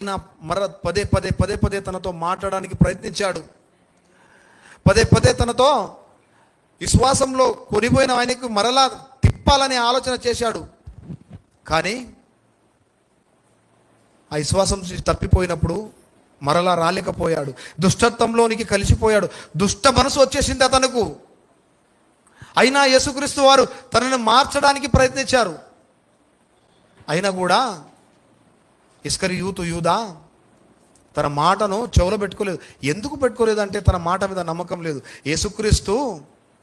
పదే పదే పదే పదే తనతో మాట్లాడడానికి ప్రయత్నించాడు. పదే పదే తనతో విశ్వాసంలో కొనిపోయిన ఆయనకు మరలా తిప్పాలని ఆలోచన చేశాడు. కానీ ఆ విశ్వాసం తప్పిపోయినప్పుడు మరలా రాలేకపోయాడు. దుష్టత్వంలోనికి కలిసిపోయాడు. దుష్ట మనసు వచ్చేసింది అతనుకు. అయినా యేసుక్రీస్తు వారు తనను మార్చడానికి ప్రయత్నించారు. అయినా కూడా ఇస్కరియోతు యూదా తన మాటను చెవులో పెట్టుకోలేదు. ఎందుకు పెట్టుకోలేదంటే తన మాట మీద నమ్మకం లేదు. యేసుక్రీస్తు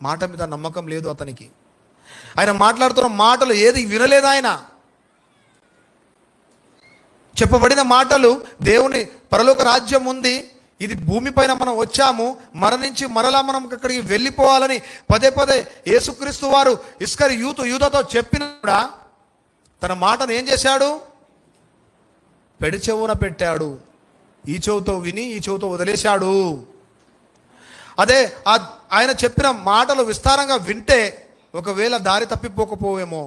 మాట మీద నమ్మకం లేదు అతనికి. ఆయన మాట్లాడుతున్న మాటలు ఏది వినలేదు. ఆయన చెప్పబడిన మాటలు దేవుని పరలోక రాజ్యం ఉంది, ఇది భూమిపైన మనం వచ్చాము, మరణించి మరలా మనం అక్కడికి వెళ్ళిపోవాలని పదే పదే యేసుక్రీస్తు వారు ఇస్కరియోతు యూదాతో చెప్పినా తన మాటను ఏం చేశాడు? పెడి చెవున పెట్టాడు. ఈ చెవుతో విని ఈ చెవుతో వదిలేశాడు. అదే ఆయన చెప్పిన మాటలు విస్తారంగా వింటే ఒకవేళ దారి తప్పిపోకపోవేమో,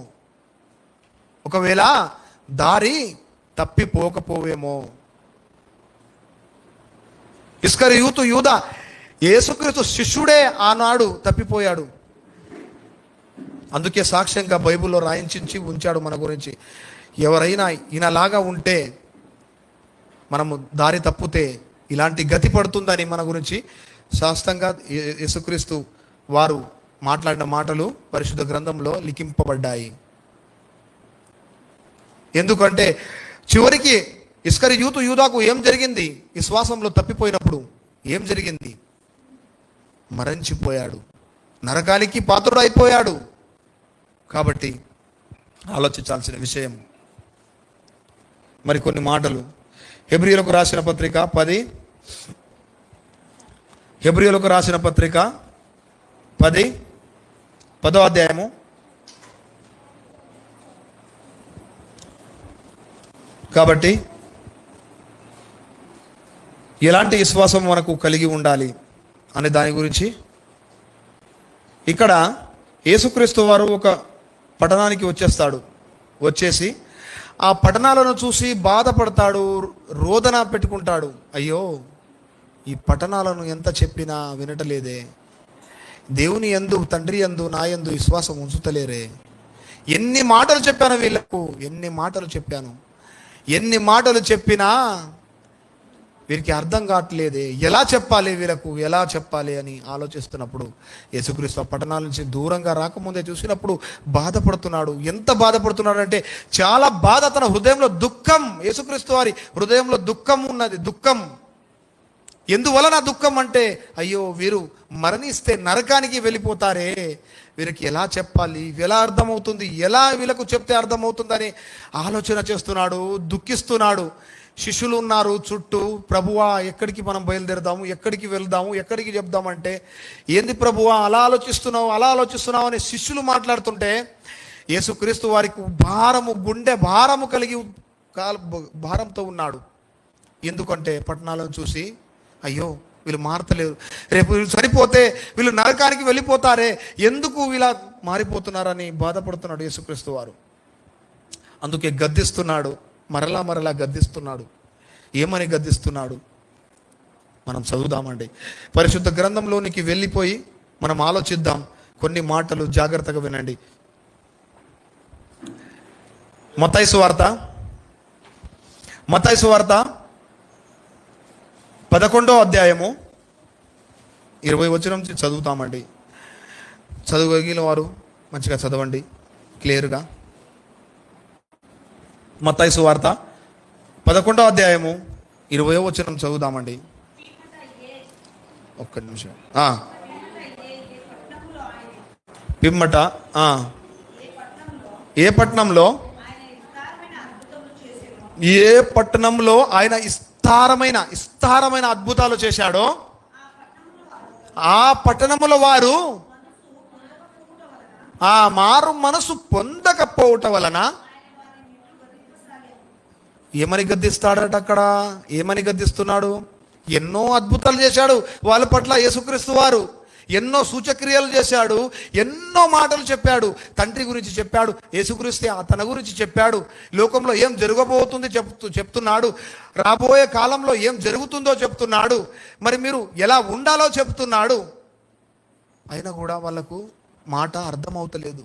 ఒకవేళ దారి తప్పిపోకపోవేమో. ఇస్కరియోతు యూదా యేసుక్రీస్తు శిష్యుడే ఆనాడు తప్పిపోయాడు. అందుకే సాక్ష్యంగా బైబిల్లో రాయించి ఉంచాడు మన గురించి. ఎవరైనా ఈయనలాగా ఉంటే, మనము దారి తప్పితే ఇలాంటి గతి పడుతుందని మన గురించి శాస్త్రంగా యేసుక్రీస్తు వారు మాట్లాడిన మాటలు పరిశుద్ధ గ్రంథంలో లిఖింపబడ్డాయి. ఎందుకంటే చివరికి ఇస్కరియోతు యూదాకు ఏం జరిగింది? విశ్వాసంలో తప్పిపోయినప్పుడు ఏం జరిగింది? మరణించిపోయాడు, నరకానికి పాత్రుడు అయిపోయాడు. కాబట్టి ఆలోచించాల్సిన విషయం. మరికొన్ని మాటలు హెబ్రీయులకు రాసిన పత్రిక 10, హెబ్రీయులకు రాసిన పత్రిక 10వ అధ్యాయము 10. కాబట్టి ఎలాంటి విశ్వాసం మనకు కలిగి ఉండాలి అనే దాని గురించి ఇక్కడ యేసుక్రీస్తు వారు ఒక పట్టణానికి వచ్చేసి ఆ పట్టణాలను చూసి బాధపడతాడు, రోదన పెట్టుకుంటాడు. అయ్యో, ఈ పట్టణాలను ఎంత చెప్పినా వినటలేదే, దేవుని యందు తండ్రి యందు నా యందు విశ్వాసం ఉంచుతలేరే, ఎన్ని మాటలు చెప్పాను వీళ్ళకు, ఎన్ని మాటలు చెప్పినా వీరికి అర్థం కావట్లేదే, ఎలా చెప్పాలి వీళ్ళకు, ఎలా చెప్పాలి అని ఆలోచిస్తున్నప్పుడు యేసుక్రీస్తు పట్టణాల నుంచి దూరంగా రాకముందే చూసినప్పుడు బాధపడుతున్నాడు. ఎంత బాధపడుతున్నాడు అంటే చాలా బాధ. తన హృదయంలో దుఃఖం, యేసుక్రీస్తు వారి హృదయంలో దుఃఖం ఉన్నది. దుఃఖం ఎందువలన దుఃఖం అంటే, అయ్యో వీరు మరణిస్తే నరకానికి వెళ్ళిపోతారే, వీరికి ఎలా చెప్పాలి, ఎలా అర్థమవుతుంది, ఎలా వీళ్ళకు చెప్తే అర్థమవుతుందని ఆలోచన చేస్తున్నాడు, దుఃఖిస్తున్నాడు. శిష్యులు ఉన్నారు చుట్టూ. ప్రభువా, ఎక్కడికి మనం బయలుదేరదాము, ఎక్కడికి వెళ్దాము, ఎక్కడికి చెప్దామంటే, ఏంది ప్రభువా అలా ఆలోచిస్తున్నావు అని శిష్యులు మాట్లాడుతుంటే యేసుక్రీస్తు వారికి గుండె భారము కలిగి భారంతో ఉన్నాడు. ఎందుకంటే పట్టణాలను చూసి అయ్యో వీళ్ళు మారతలేరు, రేపు వీళ్ళు చనిపోతే వీళ్ళు నరకానికి వెళ్ళిపోతారే, ఎందుకు వీళ్ళ మారిపోతున్నారని బాధపడుతున్నాడు యేసుక్రీస్తు వారు. అందుకే గద్దిస్తున్నాడు, మరలా గద్దిస్తున్నాడు. ఏమని గద్దిస్తున్నాడు మనం చదువుదామండి. పరిశుద్ధ గ్రంథంలోనికి వెళ్ళిపోయి మనం ఆలోచిద్దాం. కొన్ని మాటలు జాగ్రత్తగా వినండి. మత్తయి సువార్త 11వ అధ్యాయము 20 వచనం నుంచి చదువుతామండి. చదవగలిగిన వారు మంచిగా చదవండి క్లియర్గా. మత్తయి సువార్త 11వ అధ్యాయము 20వ వచనం చదువుదామండి. ఒక్క నిమిషం. పిమ్మట ఏ పట్టణంలో ఆయన విస్తారమైన అద్భుతాలు చేశాడో ఆ పట్టణముల వారు ఆ మారు మనసు పొందకపోవటం వలన ఏమని గద్దిస్తాడట? అక్కడ ఏమని గద్దిస్తున్నాడు? ఎన్నో అద్భుతాలు చేశాడు వాళ్ళ పట్ల యేసుక్రీస్తు వారు. ఎన్నో సూచక్రియలు చేశాడు, ఎన్నో మాటలు చెప్పాడు. తండ్రి గురించి చెప్పాడు, యేసుక్రీస్తు తన గురించి చెప్పాడు, లోకంలో ఏం జరగబోతుంది చెప్తున్నాడు, రాబోయే కాలంలో ఏం జరుగుతుందో చెప్తున్నాడు, మరి మీరు ఎలా ఉండాలో చెప్తున్నాడు. అయినా కూడా వాళ్ళకు మాట అర్థమవుతలేదు.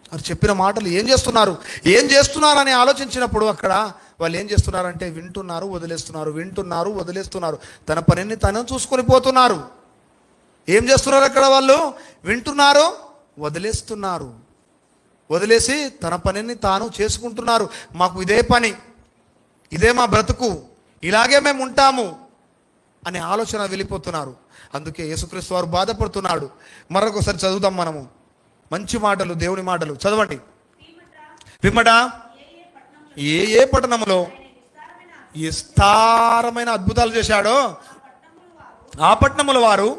వారు చెప్పిన మాటలు ఏం చేస్తున్నారు అని ఆలోచించినప్పుడు అక్కడ వాళ్ళు ఏం చేస్తున్నారంటే వింటున్నారు, వదిలేస్తున్నారు. తన పనిని తను చూసుకొని పోతున్నారు. ఏం చేస్తున్నారు అక్కడ? వాళ్ళు వింటున్నారు, వదిలేసి తన పనిని తాను చేసుకుంటున్నారు. మాకు ఇదే పని, ఇదే మా బ్రతుకు, ఇలాగే మేము ఉంటాము అనే ఆలోచన వెళ్ళిపోతున్నారు. అందుకే యేసుక్రీస్తు వారు బాధపడుతున్నాడు. మరొకసారి చదువుదాం మనము మంచి మాటలు, దేవుని మాటలు చదవండి. పిమ్మట ఏ పట్టణంలో విస్తారమైన అద్భుతాలు చేశాడో ఆ పట్టణముల వారు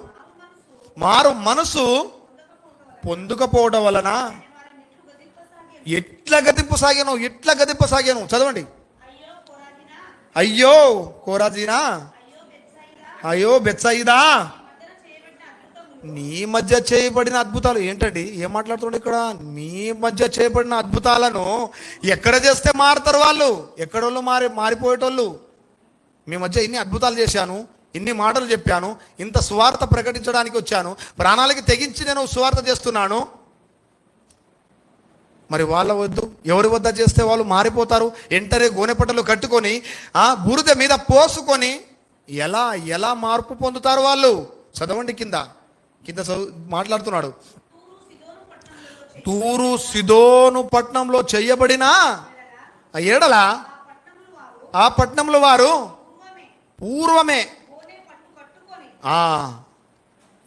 మారు మనసు పొందుకపోవడం వలన ఎట్లా గతింపసాగాను చదవండి. అయ్యో కోరాజీనా, అయ్యో బెత్సయిదా, నీ మధ్య చేయబడిన అద్భుతాలు ఏంటండి? ఏం మాట్లాడుతున్నాడు ఇక్కడ? మీ మధ్య చేయబడిన అద్భుతాలను ఎక్కడ చేస్తే మారుతారు వాళ్ళు? ఎక్కడోళ్ళు మారిపోయేటోళ్ళు. మీ మధ్య ఇన్ని అద్భుతాలు చేశాను, ఇన్ని మాటలు చెప్పాను, ఇంత సువార్త ప్రకటించడానికి వచ్చాను, ప్రాణాలకి తెగించి నేను సువార్త చేస్తున్నాను. మరి వాళ్ళ ఎవరి వద్ద చేస్తే వాళ్ళు మారిపోతారు? ఎంటనే గోనెపట్టలు కట్టుకొని బూడిద మీద పోసుకొని ఎలా మార్పు పొందుతారు వాళ్ళు? చదవండి, కింద మాట్లాడుతున్నాడు. తూరు సిదోను పట్టణంలో చెయ్యబడిన ఏడల ఆ పట్టణంలో వారు పూర్వమే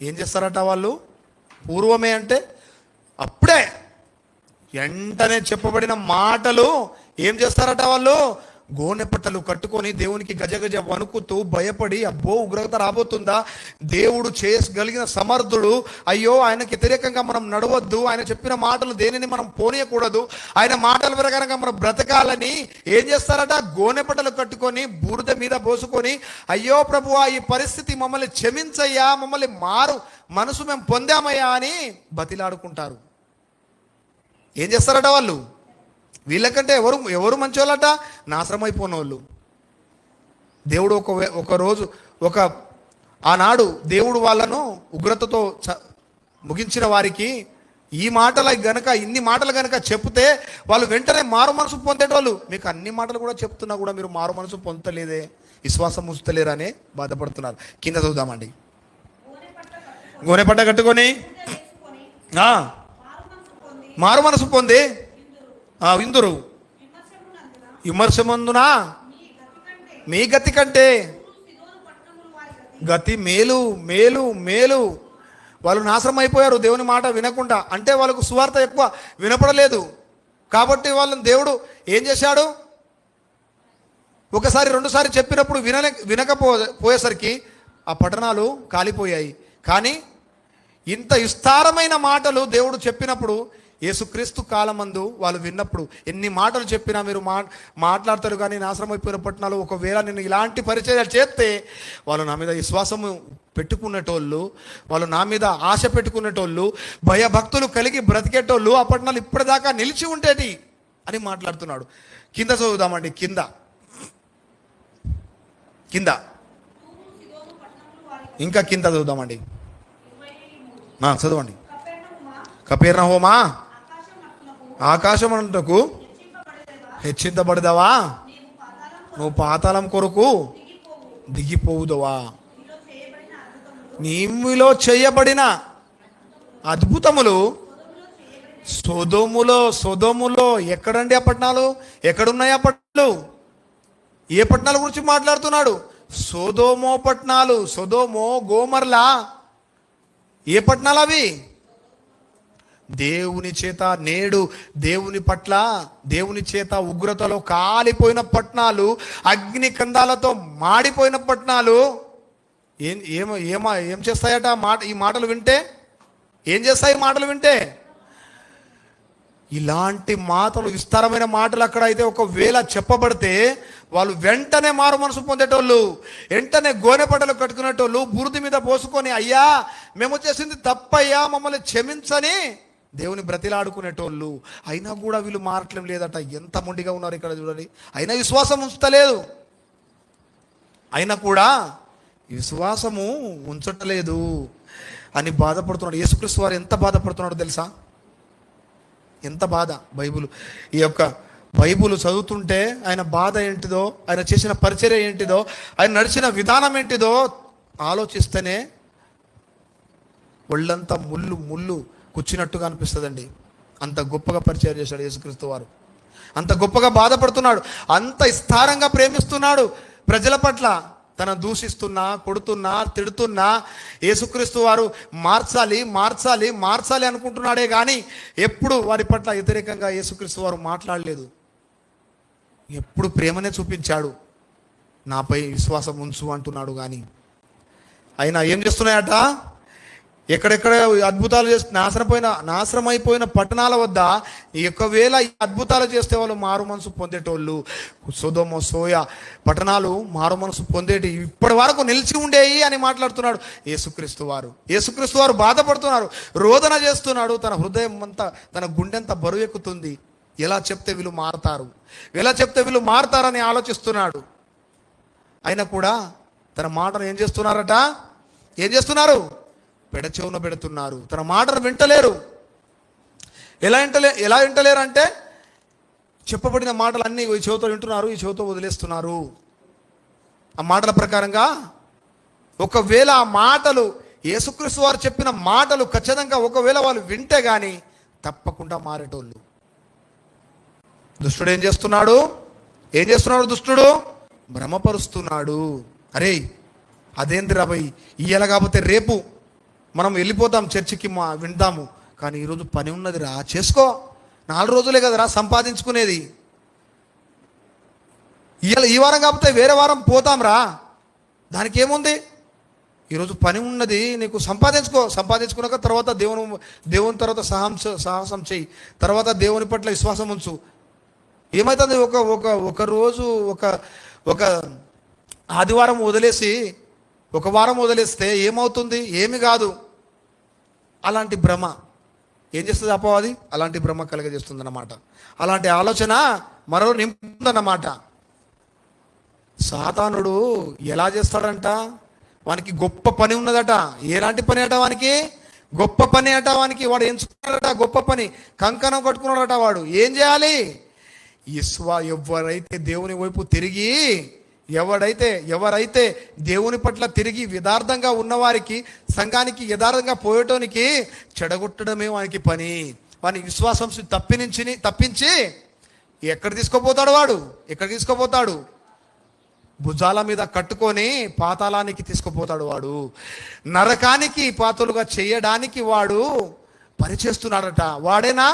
ఏం చేస్తారట వాళ్ళు? పూర్వమే అంటే అప్పుడే వెంటనే చెప్పబడిన మాటలు ఏం చేస్తారట వాళ్ళు? గోనెపట్టలు కట్టుకొని దేవునికి గజగజ వణుకుతూ భయపడి, అబ్బో ఉగ్రత రాబోతుందా, దేవుడు చేయగలిగిన సమర్థుడు, అయ్యో ఆయనకు వ్యతిరేకంగా మనం నడవద్దు, ఆయన చెప్పిన మాటలు దేనిని మనం పోనీయకూడదు, ఆయన మాటల ప్రకారంగా మనం బ్రతకాలని ఏం చేస్తారట? గోనెపట్టలు కట్టుకొని బూడిద మీద పోసుకొని, అయ్యో ప్రభువా ఈ పరిస్థితి మమ్మల్ని క్షమించయ్యా, మమ్మల్ని మనసు మేము పొందామయ్యా అని బతిలాడుకుంటారు. ఏం చేస్తారట వాళ్ళు? వీళ్ళకంటే ఎవరు మంచోళ్ళట? నాశనం అయిపోయిన వాళ్ళు. దేవుడు ఒకరోజు ఆనాడు దేవుడు వాళ్ళను ఉగ్రతతో ముగించిన వారికి ఇన్ని మాటలు గనక చెప్తే వాళ్ళు వెంటనే మారు మనసు పొందేటోళ్ళు. మీకు అన్ని మాటలు కూడా చెప్తున్నా కూడా మీరు మారు మనసు పొందలేదే, విశ్వాసం ఉంచలేరనే బాధపడుతున్నారు. కింద చూద్దామండి. గోనెపట్ట కట్టుకొని మారు మనసు పొంది విందురు విమర్శమందునా మీ గతి కంటే గతి మేలు. వాళ్ళు నాశనం అయిపోయారు దేవుని మాట వినకుండా. అంటే వాళ్ళకు సువార్త ఎక్కువ వినపడలేదు కాబట్టి వాళ్ళని ఏం చేశాడు? ఒకసారి రెండుసారి చెప్పినప్పుడు వినకపోయేసరికి ఆ పట్టణాలు కాలిపోయాయి. కానీ ఇంత విస్తారమైన మాటలు దేవుడు చెప్పినప్పుడు, యేసుక్రీస్తు కాలమందు వాళ్ళు విన్నప్పుడు, ఎన్ని మాటలు చెప్పినా మీరు మాట్లాడతారు కానీ నాశనం అయిపోయిన పట్టణాలు, ఒకవేళ నేను ఇలాంటి పరిచయాలు చేస్తే వాళ్ళు నా మీద విశ్వాసము పెట్టుకునేటోళ్ళు, వాళ్ళు నా మీద ఆశ పెట్టుకునేటోళ్ళు, భయభక్తులు కలిగి బ్రతికేటోళ్ళు ఆ పట్టణాలు ఇప్పటిదాకా నిలిచి ఉండేటి అని మాట్లాడుతున్నాడు. కింద చదువుదామండి. కింద ఇంకా కింద చదువుదామండి. చదవండి. కపెర్నహూమా ఆకాశమునకు హెచ్చించబడదవా, నువ్వు పాతాళం కొరకు దిగిపోవుదవా. నీలో చేయబడిన అద్భుతములు సొదొములో ఎక్కడండి ఆ పట్టణాలు? ఎక్కడున్నాయి ఆ పట్టణాలు? ఏ పట్టణాల గురించి మాట్లాడుతున్నాడు? సొదొమో పట్టణాలు, సొదొమో గోమర్లా. ఏ పట్టణాలు అవి? దేవుని చేత నేడు దేవుని చేత ఉగ్రతలో కాలిపోయిన పట్టణాలు, అగ్ని కందాలతో మాడిపోయిన పట్టణాలు. ఏం చేస్తాయట ఈ మాటలు వింటే? ఏం చేస్తాయి ఈ మాటలు వింటే? ఇలాంటి మాటలు, విస్తారమైన మాటలు అక్కడ అయితే ఒకవేళ చెప్పబడితే వాళ్ళు వెంటనే మారు మనసు పొందేటోళ్ళు, వెంటనే గోనెపట్టలు కట్టుకునేటోళ్ళు, బురద మీద పోసుకొని, అయ్యా మేము చేసింది తప్పయ్యా, మమ్మల్ని క్షమించని దేవుని బ్రతిలాడుకునేటోళ్ళు. అయినా కూడా వీళ్ళు మారట్లేం లేదట. ఎంత మొండిగా ఉన్నారు ఇక్కడ చూడండి. అయినా విశ్వాసం ఉంచలేదు, అయినా కూడా విశ్వాసము ఉంచట్లేదు అని బాధపడుతున్నాడు. యేసుక్రీస్తు వారు ఎంత బాధపడుతున్నాడో తెలుసా? ఎంత బాధ. ఈ యొక్క బైబుల్ చదువుతుంటే ఆయన బాధ ఏంటిదో, ఆయన చేసిన పరిచర్య ఏంటిదో, ఆయన నడిచిన విధానం ఏంటిదో ఆలోచిస్తేనే ఒళ్ళంతా ముళ్ళు కూర్చున్నట్టుగా అనిపిస్తుందండి. అంత గొప్పగా పరిచయం చేశాడు యేసుక్రీస్తు వారు. అంత గొప్పగా బాధపడుతున్నాడు, అంత విస్తారంగా ప్రేమిస్తున్నాడు ప్రజల పట్ల. తన దూషిస్తున్నా, కొడుతున్నా, తిడుతున్నా యేసుక్రీస్తు వారు మార్చాలి అనుకుంటున్నాడే కానీ ఎప్పుడు వారి పట్ల వ్యతిరేకంగా యేసుక్రీస్తు వారు మాట్లాడలేదు. ఎప్పుడు ప్రేమనే చూపించాడు. నాపై విశ్వాసం ఉంచు అంటున్నాడు. కానీ అయినా ఏం చేస్తున్నాయట? ఎక్కడెక్కడ అద్భుతాలు చేసి నాశనమైపోయిన పట్టణాల వద్ద ఒకవేళ ఈ అద్భుతాలు చేస్తే వాళ్ళు మారు మనసు పొందేటోళ్ళు. సొదొమ సోయ పట్టణాలు మారు మనసు పొందేటి ఇప్పటి వరకు నిలిచి ఉండేవి అని మాట్లాడుతున్నాడు యేసుక్రీస్తు వారు బాధపడుతున్నారు, రోదన చేస్తున్నాడు. తన హృదయం అంతా, తన గుండెంతా బరువెక్కుతుంది. ఎలా చెప్తే వీళ్ళు మారతారని ఆలోచిస్తున్నాడు. అయినా కూడా తన మాటను ఏం చేస్తున్నారు? పెడచెవున పెడుతున్నారు. తన మాటను వింటలేరు. ఎలా వింటలేరు అంటే చెప్పబడిన మాటలన్నీ ఈ చెవితో వింటున్నారు, ఈ చెవితో వదిలేస్తున్నారు. ఆ మాటల ప్రకారంగా ఒకవేళ ఆ మాటలు యేసుక్రీస్తు వారు చెప్పిన మాటలు ఖచ్చితంగా ఒకవేళ వాళ్ళు వింటే కానీ తప్పకుండా మారేటోళ్ళు. దుష్టుడు ఏం చేస్తున్నాడు? దుష్టుడు భ్రమపరుస్తున్నాడు. అరే అదేంటి రాబోయ్, ఇయ్యాల కాకపోతే రేపు మనం వెళ్ళిపోతాం చర్చికి, వింటాము. కానీ ఈరోజు పని ఉన్నది రా, చేసుకో. 4 రోజులే కదరా సంపాదించుకునేది. ఈ వారం కాకపోతే వేరే వారం పోతాం రా, దానికి ఏముంది? ఈరోజు పని ఉన్నది, నీకు సంపాదించుకున్నాక తర్వాత దేవుని తర్వాత సాహసం చెయ్యి, తర్వాత దేవుని పట్ల విశ్వాసం ఉంచు. ఏమవుతుంది? ఒక రోజు ఒక ఆదివారం వదిలేసి ఒక వారం వదిలేస్తే ఏమవుతుంది? ఏమి కాదు. అలాంటి భ్రమ ఏం చేస్తుంది అపవాది? అలాంటి భ్రమ కలగజేస్తుంది అన్నమాట. అలాంటి ఆలోచన మరో నింపుతుందన్నమాట. సాతానుడు ఎలా చేస్తాడంట? వానికి గొప్ప పని ఉన్నదట. ఎలాంటి పని అట? వానికి గొప్ప పని అట. వాడు ఎంచుకున్నాడట గొప్ప పని. కంకణం కట్టుకున్నాడట. వాడు ఏం చేయాలి? ఎవరైతే దేవుని వైపు తిరిగి ఎవరైతే దేవుని పట్ల తిరిగి యథార్థంగా ఉన్నవారికి, సంఘానికి యథార్థంగా పోయేటోనికి చెడగొట్టడమే వానికి పని. వాని విశ్వాసం తప్పించి ఎక్కడ తీసుకుపోతాడు? భుజాల మీద కట్టుకొని పాతాళానికి తీసుకుపోతాడు. వాడు నరకానికి పాత్రలుగా చేయడానికి వాడు పనిచేస్తున్నాడట. వాడేనా?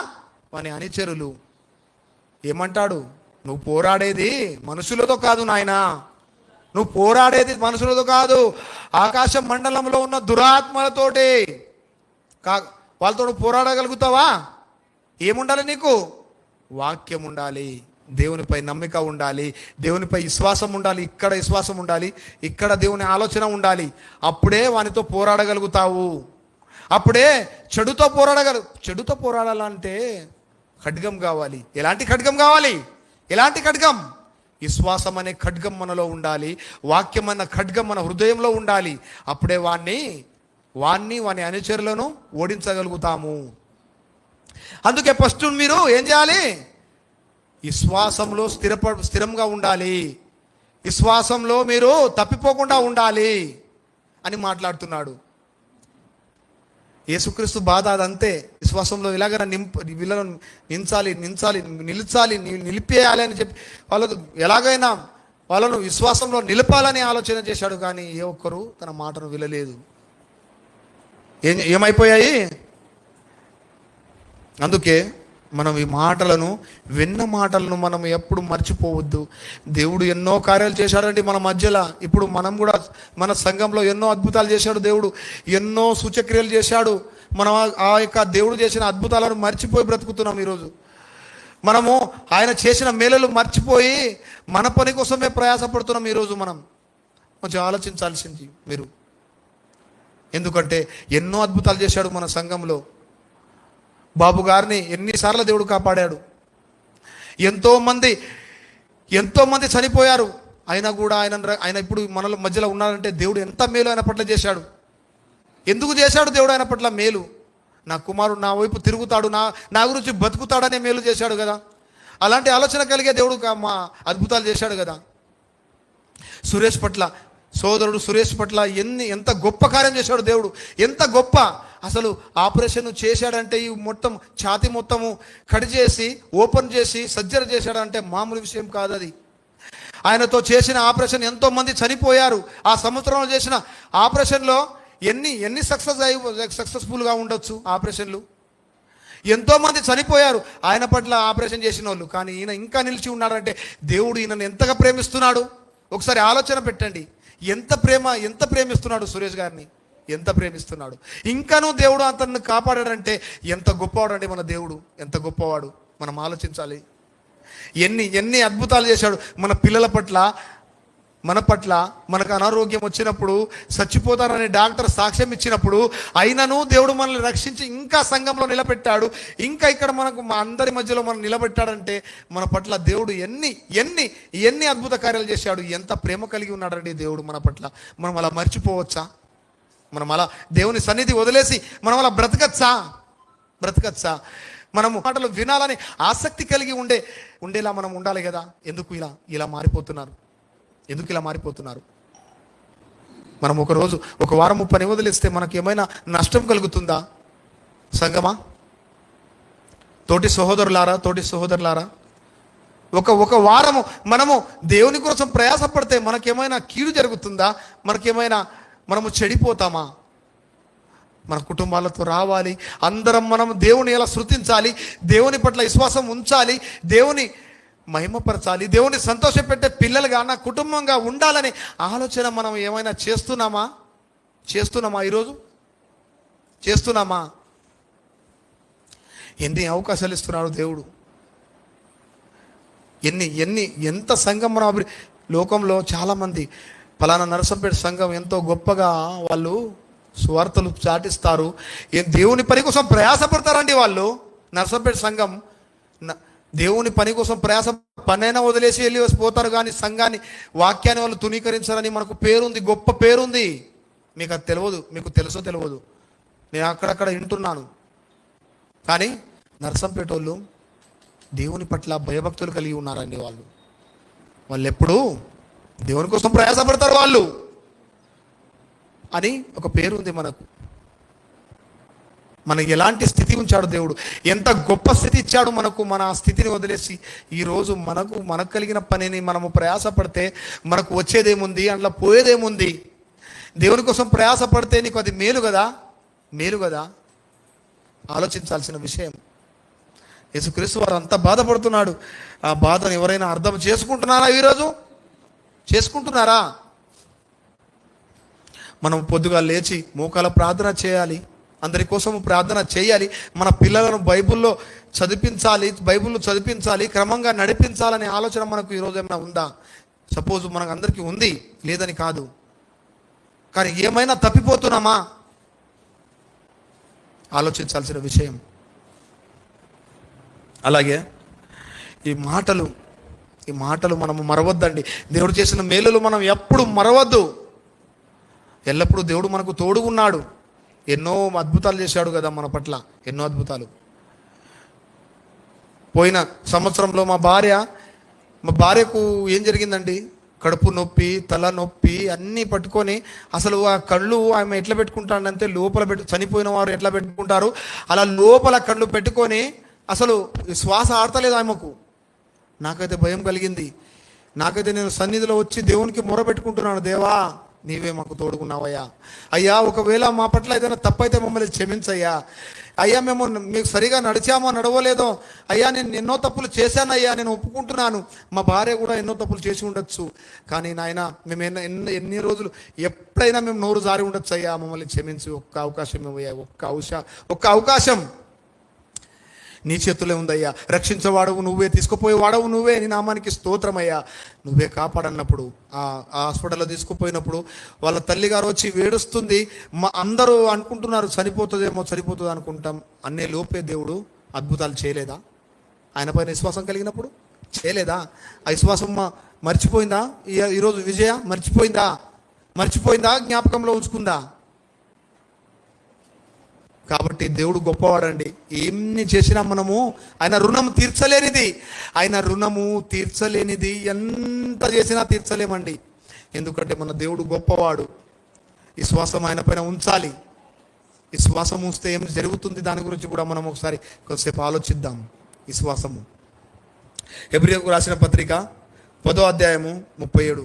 వాని అనుచరులు. ఏమంటాడు? నువ్వు పోరాడేది మనుషులతో కాదు నాయనా, నువ్వు పోరాడేది మనుషులతో కాదు, ఆకాశ మండలంలో ఉన్న దురాత్మలతోటి. వాళ్ళతో నువ్వు పోరాడగలుగుతావా? ఏముండాలి నీకు? వాక్యం ఉండాలి, దేవునిపై నమ్మిక ఉండాలి, దేవునిపై విశ్వాసం ఉండాలి. ఇక్కడ విశ్వాసం ఉండాలి, ఇక్కడ దేవుని ఆలోచన ఉండాలి. అప్పుడే వానితో పోరాడగలుగుతావు. అప్పుడే చెడుతో పోరాడాలంటే ఖడ్గం కావాలి. ఎలాంటి ఖడ్గం? విశ్వాసం అనే ఖడ్గం మనలో ఉండాలి. వాక్యం అన్న ఖడ్గం మన హృదయంలో ఉండాలి. అప్పుడే వాని అనుచరులను ఓడించగలుగుతాము. అందుకే ఫస్ట్ మీరు ఏం చేయాలి? విశ్వాసంలో స్థిరంగా ఉండాలి. విశ్వాసంలో మీరు తప్పిపోకుండా ఉండాలి అని మాట్లాడుతున్నాడు. యేసుక్రీస్తు బాధ అదంతే. విశ్వాసంలో ఇలాగైనా వీళ్ళను నిలిపేయాలి అని చెప్పి ఎలాగైనా వాళ్ళను విశ్వాసంలో నిలపాలని ఆలోచన చేశాడు. కానీ ఏ ఒక్కరు తన మాటను వినలేదు. ఏమైపోయాయి? అందుకే మనం ఈ విన్న మాటలను మనం ఎప్పుడు మర్చిపోవద్దు. దేవుడు ఎన్నో కార్యాలు చేశాడండి మన మధ్యలో. ఇప్పుడు మనం కూడా మన సంఘంలో ఎన్నో అద్భుతాలు చేశాడు దేవుడు, ఎన్నో సూచక్రియలు చేశాడు. మనం ఆ యొక్క దేవుడు చేసిన అద్భుతాలను మర్చిపోయి బ్రతుకుతున్నాం. ఈరోజు మనము ఆయన చేసిన మేలులు మర్చిపోయి మన పని కోసమే ప్రయాసపడుతున్నాం. ఈరోజు మనం కొంచెం ఆలోచించాల్సింది. మీరు ఎందుకంటే ఎన్నో అద్భుతాలు చేశాడు మన సంఘంలో. బాబు గారిని ఎన్నిసార్లు దేవుడు కాపాడాడు. ఎంతోమంది చనిపోయారు, అయినా కూడా ఆయన ఇప్పుడు మనలో మధ్యలో ఉన్నాడంటే దేవుడు ఎంత మేలు ఆయన పట్ల చేశాడు. ఎందుకు చేశాడు దేవుడు ఆయన పట్ల మేలు? నా కుమారుడు నా వైపు తిరుగుతాడు, నా గురించి బతుకుతాడనే మేలు చేశాడు కదా. అలాంటి ఆలోచన కలిగే దేవుడు మా అద్భుతాలు చేశాడు కదా. సురేష్ పట్ల, సోదరుడు సురేష్ పట్ల ఎంత గొప్ప కార్యం చేశాడు దేవుడు. ఎంత గొప్ప! అసలు ఆపరేషన్ చేశాడంటే ఈ ఛాతీ మొత్తము కట్ చేసి ఓపెన్ చేసి సర్జరీ చేశాడంటే మామూలు విషయం కాదు అది. ఆయనతో చేసిన ఆపరేషన్ ఎంతోమంది చనిపోయారు. ఆ సంవత్సరంలో చేసిన ఆపరేషన్లో ఎన్ని సక్సెస్ఫుల్గా ఉండొచ్చు ఆపరేషన్లు. ఎంతోమంది చనిపోయారు ఆయన పట్ల ఆపరేషన్ చేసిన వాళ్ళు. కానీ ఈయన ఇంకా నిలిచి ఉన్నాడంటే దేవుడు ఈయనను ఎంతగా ప్రేమిస్తున్నాడు. ఒకసారి ఆలోచన పెట్టండి. ఎంత ప్రేమిస్తున్నాడు సురేష్ గారిని, ఎంత ప్రేమిస్తున్నాడు. ఇంకానూ దేవుడు అతన్ని కాపాడాడంటే ఎంత గొప్పవాడు అండి మన దేవుడు, ఎంత గొప్పవాడు. మనం ఆలోచించాలి. ఎన్ని అద్భుతాలు చేశాడు మన పిల్లల పట్ల, మన పట్ల. మనకు అనారోగ్యం వచ్చినప్పుడు, చచ్చిపోతారని డాక్టర్ సాక్ష్యం ఇచ్చినప్పుడు అయినను దేవుడు మనల్ని రక్షించి ఇంకా సంఘంలో నిలబెట్టాడు. ఇంకా ఇక్కడ మనకు మా అందరి మధ్యలో మనం నిలబెట్టాడంటే మన పట్ల దేవుడు ఎన్ని అద్భుత కార్యాలు చేశాడు. ఎంత ప్రేమ కలిగి ఉన్నాడండి దేవుడు మన పట్ల. మనం అలా మర్చిపోవచ్చా? మనం అలా దేవుని సన్నిధి వదిలేసి మనం అలా బ్రతకచ్చా? మనము మాటలు వినాలని ఆసక్తి కలిగి ఉండేలా మనం ఉండాలి కదా. ఎందుకు ఇలా మారిపోతున్నారు? ఎందుకు ఇలా మారిపోతున్నారు? మనం ఒక వారం పని వదిలేస్తే మనకి ఏమైనా నష్టం కలుగుతుందా సంగమా? తోటి సహోదరులారా, ఒక వారము మనము దేవుని కోసం ప్రయాసపడితే మనకేమైనా కీడు జరుగుతుందా? మనము చెడిపోతామా? మన కుటుంబాలతో రావాలి, అందరం మనం దేవుని ఎలా స్తుతించాలి, దేవుని పట్ల విశ్వాసం ఉంచాలి, దేవుని మహిమపరచాలి, దేవుని సంతోషపెట్టే పిల్లలుగా నా కుటుంబంగా ఉండాలనే ఆలోచన మనం ఏమైనా చేస్తున్నామా ఈరోజు? చేస్తున్నామా? ఎన్ని అవకాశాలు ఇస్తున్నాడు దేవుడు. ఎంత సంఘం మన లోకంలో చాలామంది ఫలానా నరసంపేట సంఘం ఎంతో గొప్పగా వాళ్ళు సువార్తలు చాటిస్తారు, దేవుని పని కోసం ప్రయాసపడతారండి వాళ్ళు. నరసంపేట సంఘం దేవుని పని కోసం పనైనా వదిలేసి వెళ్ళి పోతారు, కానీ సంఘాన్ని, వాక్యాన్ని వాళ్ళు తునీకరించారని మనకు పేరుంది, గొప్ప పేరుంది. మీకు అది తెలియదు, మీకు తెలుసో తెలియదు, నేను అక్కడక్కడ వింటున్నాను. కానీ నరసంపేట వాళ్ళు దేవుని పట్ల భయభక్తులు కలిగి ఉన్నారండి. వాళ్ళు ఎప్పుడూ దేవుని కోసం ప్రయాసపడతారు వాళ్ళు అని ఒక పేరు ఉంది మనకి ఎలాంటి స్థితి ఉంచాడు దేవుడు, ఎంత గొప్ప స్థితి ఇచ్చాడు మనకు. మన స్థితిని వదిలేసి ఈరోజు మనకు కలిగిన పనిని మనము ప్రయాసపడితే మనకు వచ్చేదేముంది, అందులో పోయేదేముంది? దేవుని కోసం ప్రయాసపడితే నీకు అది మేలు కదా. ఆలోచించాల్సిన విషయం. యేసుక్రీస్తు వారు అంత బాధపడుతున్నాడు. ఆ బాధను ఎవరైనా అర్థం చేసుకుంటున్నారా? ఈరోజు చేసుకుంటున్నారా? మనం పొద్దుగా లేచి మోకాల ప్రార్థన చేయాలి, అందరి కోసం ప్రార్థన చేయాలి, మన పిల్లలను బైబిల్లో చదివించాలి, క్రమంగా నడిపించాలనే ఆలోచన మనకు ఈరోజు ఏమైనా ఉందా? సపోజ్ మనకు అందరికీ ఉంది, లేదని కాదు, కానీ ఏమైనా తప్పిపోతున్నామా? ఆలోచించాల్సిన విషయం. అలాగే ఈ మాటలు మనము మరవద్దండి. దేవుడు చేసిన మేలులు మనం ఎప్పుడు మరవద్దు. ఎల్లప్పుడూ దేవుడు మనకు తోడు ఉన్నాడు. ఎన్నో అద్భుతాలు చేశాడు కదా మన పట్ల, ఎన్నో అద్భుతాలు. పోయిన సంవత్సరంలో మా భార్యకు ఏం జరిగిందండి? కడుపు నొప్పి, తల నొప్పి అన్నీ పట్టుకొని, అసలు ఆ కళ్ళు ఆమె ఎట్లా పెట్టుకుంటాడంటే లోపల చనిపోయిన వారు ఎట్లా పెట్టుకుంటారు అలా లోపల కళ్ళు పెట్టుకొని అసలు శ్వాస ఆడతలేదు ఆమెకు. నాకైతే భయం కలిగింది. నేను సన్నిధిలో వచ్చి దేవునికి మొరపెట్టుకుంటున్నాను, దేవా నీవే మాకు తోడుకున్నావయ్యా. అయ్యా, ఒకవేళ మా పట్ల ఏదైనా తప్పైతే మమ్మల్ని క్షమించయ్యా. అయ్యా, మీకు సరిగా నడిచామో నడవలేదో అయ్యా, నేను ఎన్నో తప్పులు చేశానయ్యా, నేను ఒప్పుకుంటున్నాను. మా భార్య కూడా ఎన్నో తప్పులు చేసి ఉండొచ్చు, కానీ నాయన మేము ఎన్ని రోజులు ఎప్పుడైనా మేము నోరు జారి ఉండొచ్చు అయ్యా, మమ్మల్ని క్షమించి ఒక్క అవకాశం ఇవ్వయ్యా, ఒక్క అవకాశం. నీ చేతులే ఉందయ్యా, రక్షించేవాడవు నువ్వే, తీసుకుపోయేవాడవు నువ్వే, నీ నామానికి స్తోత్రమయ్యా, నువ్వే కాపాడన్నప్పుడు ఆ హాస్పిటల్లో తీసుకుపోయినప్పుడు వాళ్ళ తల్లిగారు వచ్చి వేడుస్తుంది. అందరూ అనుకుంటున్నారు చనిపోతుంది అనుకుంటాం. అన్నే లోపే దేవుడు అద్భుతాలు చేయలేదా? ఆయన పైన విశ్వాసం కలిగినప్పుడు చేయలేదా? ఆ విశ్వాసం మర్చిపోయిందా? ఈరోజు విజయ మర్చిపోయిందా? జ్ఞాపకంలో ఉంచుకుందా? కాబట్టి దేవుడు గొప్పవాడండి. ఏమి చేసినా మనము ఆయన రుణము తీర్చలేనిది ఎంత చేసినా తీర్చలేమండి. ఎందుకంటే మన దేవుడు గొప్పవాడు. విశ్వాసం ఆయన పైన ఉంచాలి. విశ్వాసం ఉంచితే ఏం జరుగుతుంది, దాని గురించి కూడా మనం ఒకసారి కొద్దిసేపు ఆలోచిద్దాం. విశ్వాసము హెబ్రీయులకు రాసిన పత్రిక 10వ అధ్యాయము 37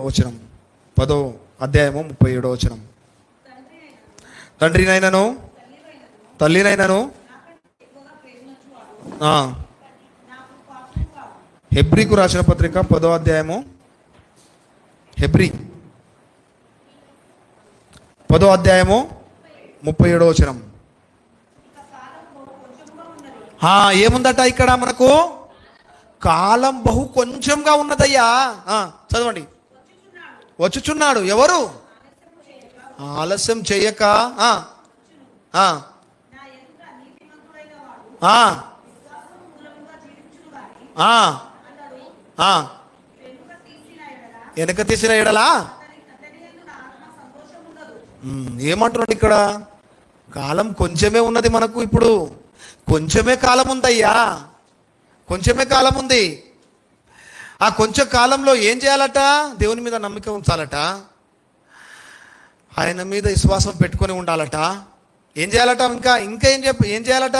వచనం. 10వ అధ్యాయము 37వ వచనం. తండ్రినైనను తల్లినైనను హెబ్రీకు రాసిన పత్రిక 10వ అధ్యాయము హెబ్రీ 10వ అధ్యాయము 37వ వచనం. ఏముందట ఇక్కడ మనకు? కాలం బహు కొంచెంగా ఉన్నదయ్యా. చదవండి. వచ్చుచున్నాడు. ఎవరు? ఆలస్యం చేయక వెనక తీసిన ఎడలా ఏమంటున్నాడు ఇక్కడ? కాలం కొంచెమే ఉన్నది మనకు. ఇప్పుడు కొంచెమే కాలం ఉందయ్యా, కొంచెమే కాలం ఉంది. ఆ కొంచెం కాలంలో ఏం చేయాలట? దేవుని మీద నమ్మిక ఉంచాలట, ఆయన మీద విశ్వాసం పెట్టుకొని ఉండాలట. ఏం చేయాలట? ఏం చేయాలట?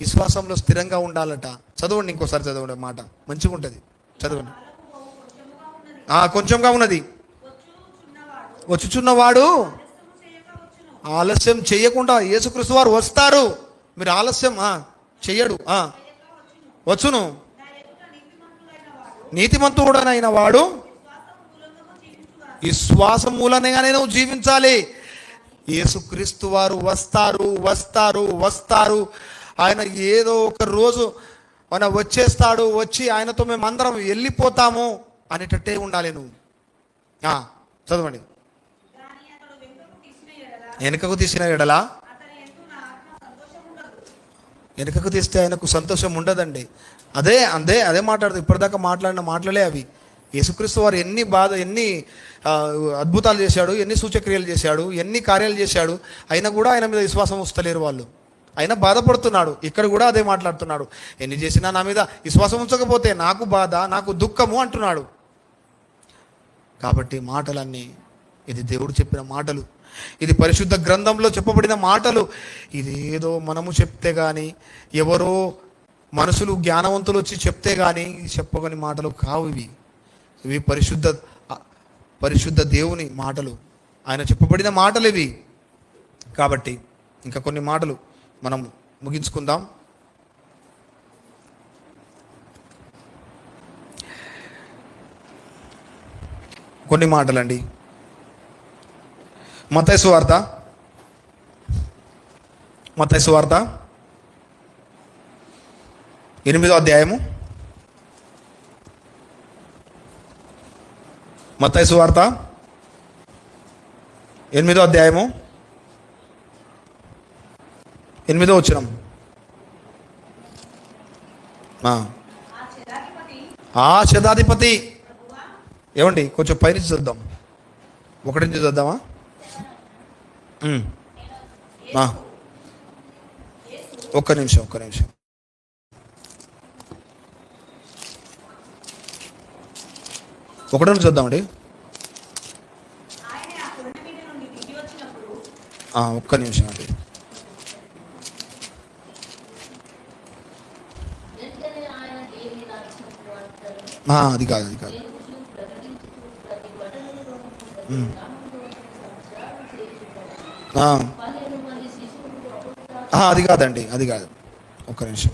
విశ్వాసంలో స్థిరంగా ఉండాలట. చదవండి, ఇంకోసారి చదవండి, మాట మంచిగా ఉంటుంది. చదవండి. కొంచెంగా ఉన్నది. వచ్చుచున్నవాడు ఆలస్యం చేయకుండా, యేసుక్రీస్తు వారు వస్తారు. మీరు ఆలస్యం చెయ్యడు. వచ్చును. నీతిమంతుడనైన వాడు విశ్వాసం మూలంగానే నువ్వు జీవించాలి. యేసుక్రీస్తు వారు వస్తారు. ఆయన ఏదో ఒక రోజు ఆయన వచ్చేస్తాడు. వచ్చి ఆయనతో మేము అందరం వెళ్ళిపోతాము అనేటట్టే ఉండాలి నువ్వు. చదవండి. వెనుకకు తీసిన ఎడలా, వెనుకకు తీస్తే ఆయనకు సంతోషం ఉండదండి. అదే మాట్లాడుతూ ఇప్పటిదాకా మాట్లాడిన మాటలే అవి. యేసుక్రీస్తు వారు ఎన్ని అద్భుతాలు చేశాడు, ఎన్ని సూచక్రియలు చేశాడు, ఎన్ని కార్యాలు చేశాడు, అయినా కూడా ఆయన మీద విశ్వాసం వస్తలేరు వాళ్ళు. ఆయన బాధపడుతున్నాడు. ఇక్కడ కూడా అదే మాట్లాడుతున్నాడు. ఎన్ని చేసినా నా మీద విశ్వాసం ఉంచకపోతే నాకు బాధ, నాకు దుఃఖము అంటున్నాడు. కాబట్టి మాటలన్నీ ఇది దేవుడు చెప్పిన మాటలు, ఇది పరిశుద్ధ గ్రంథంలో చెప్పబడిన మాటలు. ఇది ఏదో మనము చెప్తే కానీ, ఎవరో మనుషులు జ్ఞానవంతులు వచ్చి చెప్తే కానీ చెప్పగని మాటలు కావు. ఇవి పరిశుద్ధ దేవుని మాటలు, ఆయన చెప్పబడిన మాటలు ఇవి. కాబట్టి ఇంకా కొన్ని మాటలు మనం ముగించుకుందాం. కొన్ని మాటలండి. మత్తయి సువార్త 8వ అధ్యాయము. మత్తయి సువార్త 8వ అధ్యాయము 8వ వచనం. ఆ శతాధిపతి ఏమండి, కొంచెం పైనుంచి చూద్దాం. 1 నుంచి చూద్దామా? ఒక్క నిమిషం. 1 నుంచి చూద్దామండి. ఒక్క నిమిషం అండి. అది కాదు. అది కాదు. ఒక్క నిమిషం.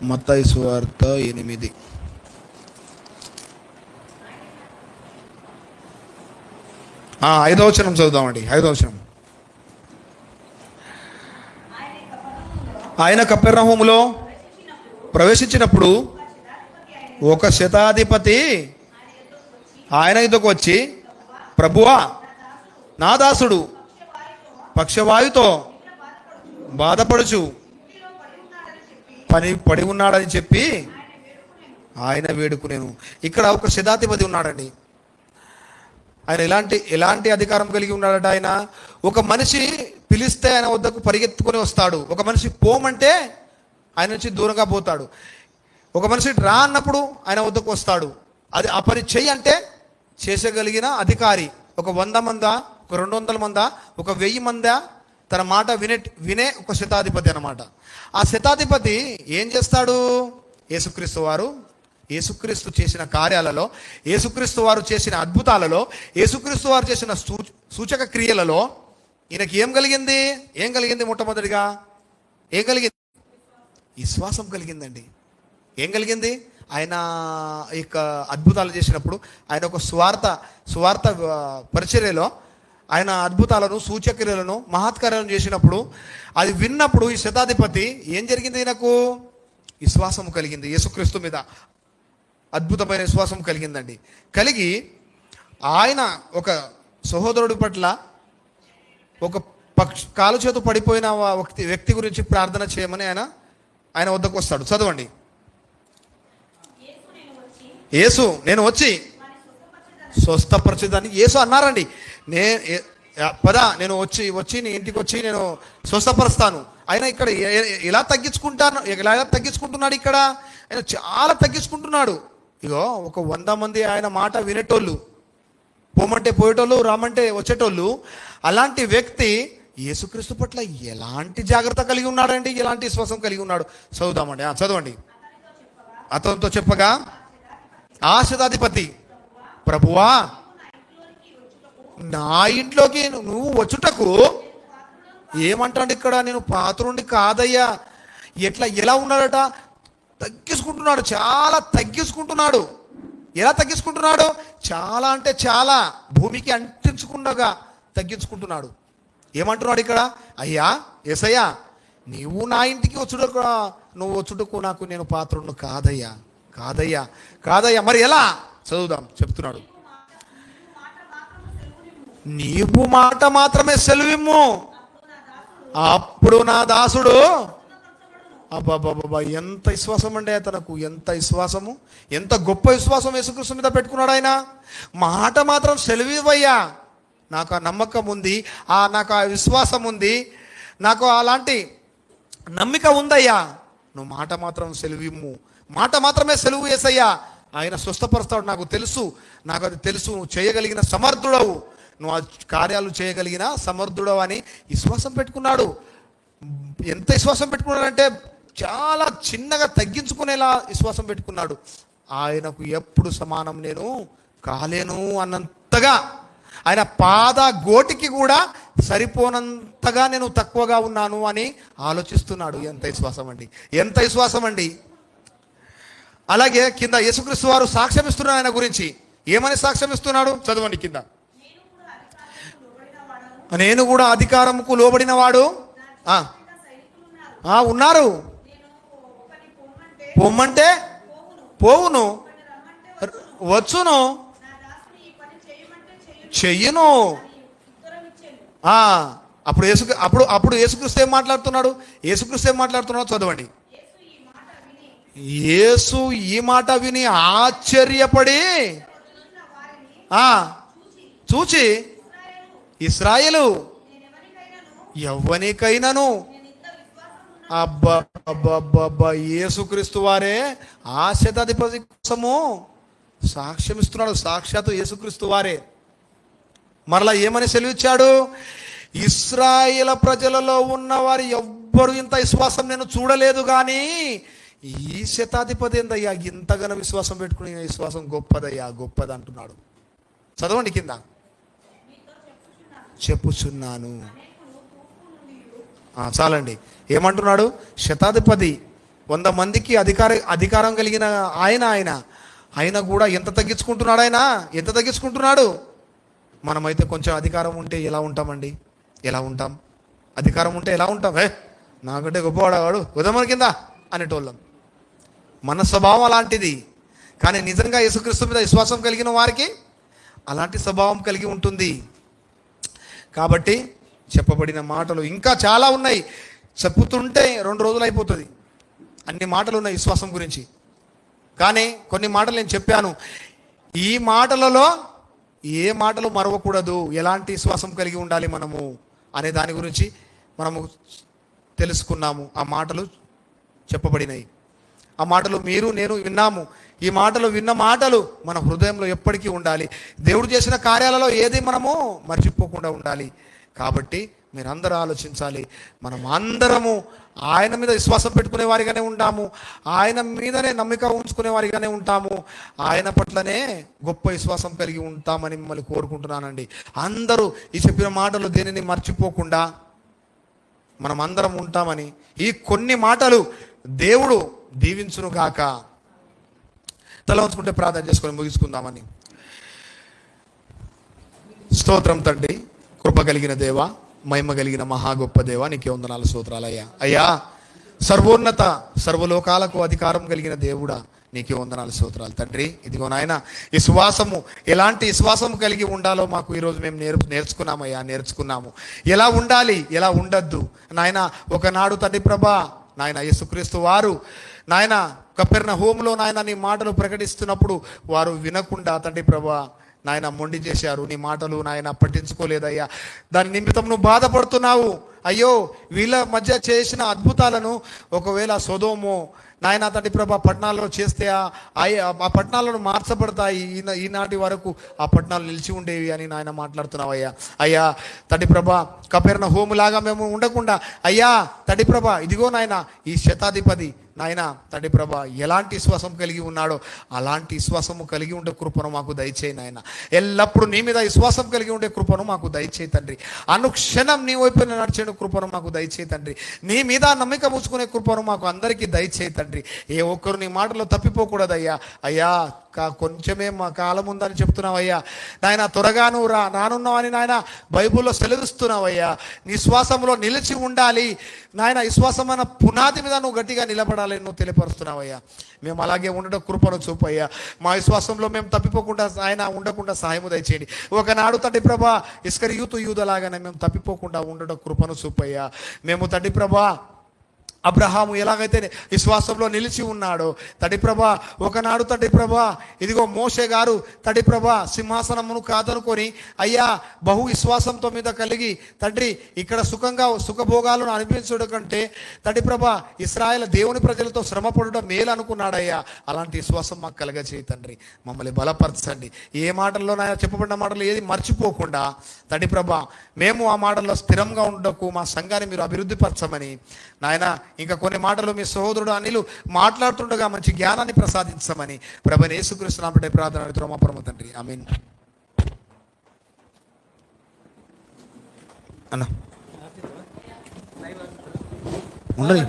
మత్తయి సువార్త 8. 5వ వచనం చదువుదామండి. 5వ వచనం. ఆయన కపెర్నహూములో ప్రవేశించినప్పుడు ఒక శతాధిపతి ఆయన యుద్ధకు వచ్చి, ప్రభువా, నా దాసుడు పక్షవాయుతో బాధపడుచు పడి ఉన్నాడని చెప్పి ఆయన వేడుకునేను. ఇక్కడ ఒక శతాధిపతి ఉన్నాడండి. ఆయన ఎలాంటి అధికారం కలిగి ఉన్నాడట? ఆయన ఒక మనిషి పిలిస్తే ఆయన వద్దకు పరిగెత్తుకొని వస్తాడు. ఒక మనిషి పోమంటే ఆయన నుంచి దూరంగా పోతాడు. ఒక మనిషి రా అన్నప్పుడు ఆయన వద్దకు వస్తాడు. అది ఆ పని చెయ్యి అంటే చేసగలిగిన అధికారి. ఒక 100 మందా, ఒక 200 మందా, ఒక 1000 మందా తన మాట వినే ఒక శతాధిపతి అన్నమాట. ఆ శతాధిపతి ఏం చేస్తాడు? యేసుక్రీస్తు చేసిన కార్యాలలో, యేసుక్రీస్తు వారు చేసిన అద్భుతాలలో, యేసుక్రీస్తు వారు చేసిన సూచక క్రియలలో ఈయనకి ఏం కలిగింది? మొట్టమొదటిగా ఏం కలిగింది? విశ్వాసం కలిగిందండి. ఏం కలిగింది? ఆయన ఇక అద్భుతాలు చేసినప్పుడు, ఆయన ఒక స్వార్థ పరిచర్యలో ఆయన అద్భుతాలను, సూచక్రియలను, మహత్కార్యాలను చేసినప్పుడు అది విన్నప్పుడు ఈ శతాధిపతి ఏం జరిగింది? ఈయనకు విశ్వాసం కలిగింది. యేసుక్రీస్తు మీద అద్భుతమైన విశ్వాసం కలిగిందండి. కలిగి ఆయన ఒక సహోదరుడి పట్ల ఒక కాలు చేతు పడిపోయిన వ్యక్తి గురించి ప్రార్థన చేయమని ఆయన వద్దకు వస్తాడు. చదవండి. యేసు నేను వచ్చి స్వస్థపరచేదాన్ని యేసు అన్నారండి. నేను వచ్చి నీ ఇంటికి వచ్చి నేను స్వస్థపరుస్తాను. ఆయన ఇక్కడ ఎలా తగ్గించుకుంటున్నాడు? ఇక్కడ ఆయన చాలా తగ్గించుకుంటున్నాడు. ఇగో ఒక 100 మంది ఆయన మాట వినేటోళ్ళు, పోమంటే పోయేటోళ్ళు, రామంటే వచ్చేటోళ్ళు. అలాంటి వ్యక్తి యేసుక్రీస్తు పట్ల ఎలాంటి జాగ్రత్త కలిగి ఉన్నాడండి, ఎలాంటి విశ్వాసం కలిగి ఉన్నాడు? చదువుదామండి. చదవండి. అతనితో చెప్పగా ఆ శతాధిపతి, ప్రభువా, నా ఇంట్లోకి నువ్వు వచ్చుటకు ఏమంటాడు ఇక్కడ? నేను పాత్రుండి కాదయ్యా. ఎలా ఉన్నాడట? తగ్గించుకుంటున్నాడు, చాలా తగ్గించుకుంటున్నాడు. ఎలా తగ్గించుకుంటున్నాడు? చాలా అంటే చాలా, భూమికి అంటించుకుండగా తగ్గించుకుంటున్నాడు. ఏమంటున్నాడు ఇక్కడ? అయ్యా, యేసయ్యా, నీవు నా ఇంటికి వచ్చుటకు నాకు నేను పాత్రుడు కాదయ్యా. మరి ఎలా? చదువుదాం. చెప్తున్నాడు, నీవు మాట మాత్రమే సెలవిమ్ము, అప్పుడు నా దాసుడు. అబ్బాబాబా, ఎంత విశ్వాసం అండి తనకు! ఎంత విశ్వాసము! ఎంత గొప్ప విశ్వాసం యేసుక్రీస్తు మీద పెట్టుకున్నాడు ఆయన. మాట మాత్రం సెలవివయ్యా, నాకు ఆ నమ్మకం ఉంది, నాకు ఆ విశ్వాసం ఉంది, నాకు అలాంటి నమ్మిక ఉందయ్యా. నువ్వు మాట మాత్రం సెలవిమ్ము, మాట మాత్రమే సెలవు యేసయ్యా. ఆయన స్వస్థపరుస్తాడు, నాకు అది తెలుసు. నువ్వు చేయగలిగిన సమర్థుడవు, నువ్వు ఆ కార్యాలు చేయగలిగిన సమర్థుడవు అని విశ్వాసం పెట్టుకున్నాడు. ఎంత విశ్వాసం పెట్టుకున్నాడంటే చాలా చిన్నగా తగ్గించుకునేలా విశ్వాసం పెట్టుకున్నాడు. ఆయనకు ఎప్పుడు సమానం నేను కాలేను అన్నంతగా, ఆయన పాద గోటికి కూడా సరిపోనంతగా నేను తక్కువగా ఉన్నాను అని ఆలోచిస్తున్నాడు. ఎంత విశ్వాసం అండి! అలాగే కింద యేసుక్రీస్తు వారు సాక్ష్యం ఇస్తున్నారు ఆయన గురించి. ఏమని సాక్ష్యం ఇస్తున్నాడు? చదవండి కింద. నేను కూడా అధికారముకు లోబడిన వాడు ఉన్నారు. పొమ్మంటే పోవును, వచ్చును, చెయ్యును. అప్పుడు యేసుక్రీస్తు ఏం మాట్లాడుతున్నాడు? చదవండి. యేసు ఈ మాట విని ఆశ్చర్యపడి చూచి, ఇశ్రాయేలు ఎవ్వనికైనాను, అబ్బా, యేసుక్రీస్తు వారే ఆ శతాధిపతి కోసము సాక్ష్యం ఇస్తున్నాడు. సాక్షాత్తు యేసుక్రీస్తు వారే. మరలా ఏమని సెలవిచ్చాడు? ఇశ్రాయేల్ ప్రజలలో ఉన్న వారు ఎవ్వరు ఇంత విశ్వాసం నేను చూడలేదు, కానీ ఈ శతాధిపతి ఏందయ్యా ఇంతగానో విశ్వాసం పెట్టుకుని, విశ్వాసం గొప్పది అంటున్నాడు. చదవండి కింద. చెప్పుచున్నాను. చాలండి. ఏమంటున్నాడు? శతాధిపతి 100 మందికి అధికారం కలిగిన ఆయన కూడా ఎంత తగ్గించుకుంటున్నాడు? మనమైతే కొంచెం అధికారం ఉంటే ఎలా ఉంటామండి? ఎలా ఉంటాం? అధికారం ఉంటే ఎలా ఉంటాం? నాకంటే గొప్పవాడు ఉదమన కింద అనేటోళ్ళం. మన స్వభావం అలాంటిది. కానీ నిజంగా యేసుక్రీస్తు మీద విశ్వాసం కలిగిన వారికి అలాంటి స్వభావం కలిగి ఉంటుంది. కాబట్టి చెప్పబడిన మాటలు ఇంకా చాలా ఉన్నాయి. చెప్పుతుంటే 2 రోజులు అయిపోతుంది. అన్ని మాటలు ఉన్నాయి విశ్వాసం గురించి. కానీ కొన్ని మాటలు నేను చెప్పాను. ఈ మాటలలో ఏ మాటలు మరవకూడదు, ఎలాంటి విశ్వాసం కలిగి ఉండాలి మనము అనే దాని గురించి మనము తెలుసుకున్నాము. ఆ మాటలు చెప్పబడినాయి. ఆ మాటలు మీరు నేను విన్నాము. ఈ మాటలు విన్న మాటలు మన హృదయంలో ఎప్పటికీ ఉండాలి. దేవుడు చేసిన కార్యాలలో ఏది మనము మర్చిపోకుండా ఉండాలి. కాబట్టి మీరందరూ ఆలోచించాలి. మనం అందరము ఆయన మీద విశ్వాసం పెట్టుకునే వారిగానే ఉంటాము. ఆయన మీదనే నమ్మిక ఉంచుకునే వారిగానే ఉంటాము. ఆయన పట్లనే గొప్ప విశ్వాసం కలిగి ఉంటామని మిమ్మల్ని కోరుకుంటున్నానండి. అందరూ ఈ చెప్పిన మాటలు దేనిని మర్చిపోకుండా మనం అందరం ఉంటామని ఈ కొన్ని మాటలు దేవుడు దీవించును గాక. తల వంచుకుంటే ప్రార్థన చేసుకొని ముగించుకుందామని. స్తోత్రం తండ్రి, కృప కలిగిన దేవ, మహిమ కలిగిన మహా గొప్ప దేవ, నీకే వందనాలు స్తోత్రాలయ్యా. అయ్యా సర్వోన్నత సర్వలోకాలకు అధికారం కలిగిన దేవుడా, నీకే వందనాలు స్తోత్రాలు తండ్రి. ఇదిగో నాయన విశ్వాసము, ఎలాంటి విశ్వాసం కలిగి ఉండాలో మాకు ఈరోజు మేము నేర్చుకున్నాము. ఎలా ఉండాలి, ఎలా ఉండద్దు నాయన. ఒకనాడు తండ్రి ప్రభా నాయన యేసుక్రీస్తు వారు నాయన కపెర్నహూములో నాయన నీ మాటలు ప్రకటిస్తున్నప్పుడు వారు వినకుండా తండ్రి ప్రభా నాయన మొండి చేశారు. నీ మాటలు నాయన పట్టించుకోలేదయ్యా. దాని నిమిత్తం నువ్వు బాధపడుతున్నావు. అయ్యో వీళ్ళ మధ్య చేసిన అద్భుతాలను ఒకవేళ సొదోము నాయన తండ్రి ప్రభా పట్టణాల్లో చేస్తే ఆ పట్టణాలను మార్చబడతాయి. ఈనాటి వరకు ఆ పట్టణాలు నిలిచి ఉండేవి అని నాయన మాట్లాడుతున్నావు అయ్యా. అయ్యా తండ్రి ప్రభా కపెర్నహూములాగా మేము ఉండకుండా అయ్యా తండ్రి ప్రభా ఇదిగో నాయన ఈ శతాధిపతి నాయన తండ్రి ప్రభా ఎలాంటి విశ్వాసం కలిగి ఉన్నాడో అలాంటి విశ్వాసము కలిగి ఉండే కృపను మాకు దయచేయి నాయన. ఎల్లప్పుడూ నీ మీద విశ్వాసం కలిగి ఉండే కృపను మాకు దయచేయి తండ్రి. అనుక్షణం నీ వైపు నడిచే కృపను మాకు దయచేయి తండ్రి. నీ మీద నమ్మిక ఉంచుకునే కృపను మాకు అందరికీ దయచేయి తండ్రి. ఏ ఒక్కరు నీ మాటలో తప్పిపోకూడదయ్యా. అయ్యా కొంచెమే మా కాలం ఉందని చెప్తున్నావయ్యా నాయన. త్వరగా నువ్వు రానున్నావని నాయన బైబుల్లో సెలవిస్తున్నావయ్యా. నీ విశ్వాసంలో నిలిచి ఉండాలి నాయన. విశ్వాసమైన పునాది మీద నువ్వు గట్టిగా నిలబడాలని నువ్వు తెలియపరుస్తున్నావయ్యా. మేము అలాగే ఉండడం కృపను చూపయ్యా. మా విశ్వాసంలో మేము తప్పిపోకుండా ఆయన ఉండకుండా సహాయము దయచేయండి. ఒకనాడు తండ్రి ప్రభా ఇస్కరియోతు యూదలాగానే మేము తప్పిపోకుండా ఉండడం కృపను చూపయ్యా. మేము తండ్రి ప్రభా అబ్రహాము ఎలాగైతే విశ్వాసంలో నిలిచి ఉన్నాడో తండ్రి ప్రభా ఒకనాడు తండ్రి ప్రభా ఇదిగో మోషే గారు తండ్రి ప్రభా సింహాసనమును కాదనుకొని అయ్యా బహు విశ్వాసంతో మీద కలిగి తండ్రి ఇక్కడ సుఖభోగాలను అనిపించడం కంటే తండ్రి ప్రభా ఇశ్రాయేలు దేవుని ప్రజలతో శ్రమపడడం మేలు అనుకున్నాడయ్యా. అలాంటి విశ్వాసం మాకు కలగచేయి తండ్రి. మమ్మల్ని బలపరచండి. ఏ మాటల్లో నాయన చెప్పబడిన మాటలు ఏది మర్చిపోకుండా తండ్రి ప్రభా మేము ఆ మాటల్లో స్థిరంగా ఉండకు మా సంఘాన్ని మీరు అభివృద్ధి పరచమని నాయన. ఇంకా కొన్ని మాటలు మీ సహోదరుడు అనిలు మాట్లాడుతుండగా మంచి జ్ఞానాన్ని ప్రసాదించమని ప్రభువైన యేసుక్రీస్తు నామమున ప్రార్థన అడుగుతున్నాము పరమ తండ్రి. ఆమేన్. అన్న ఉండదు.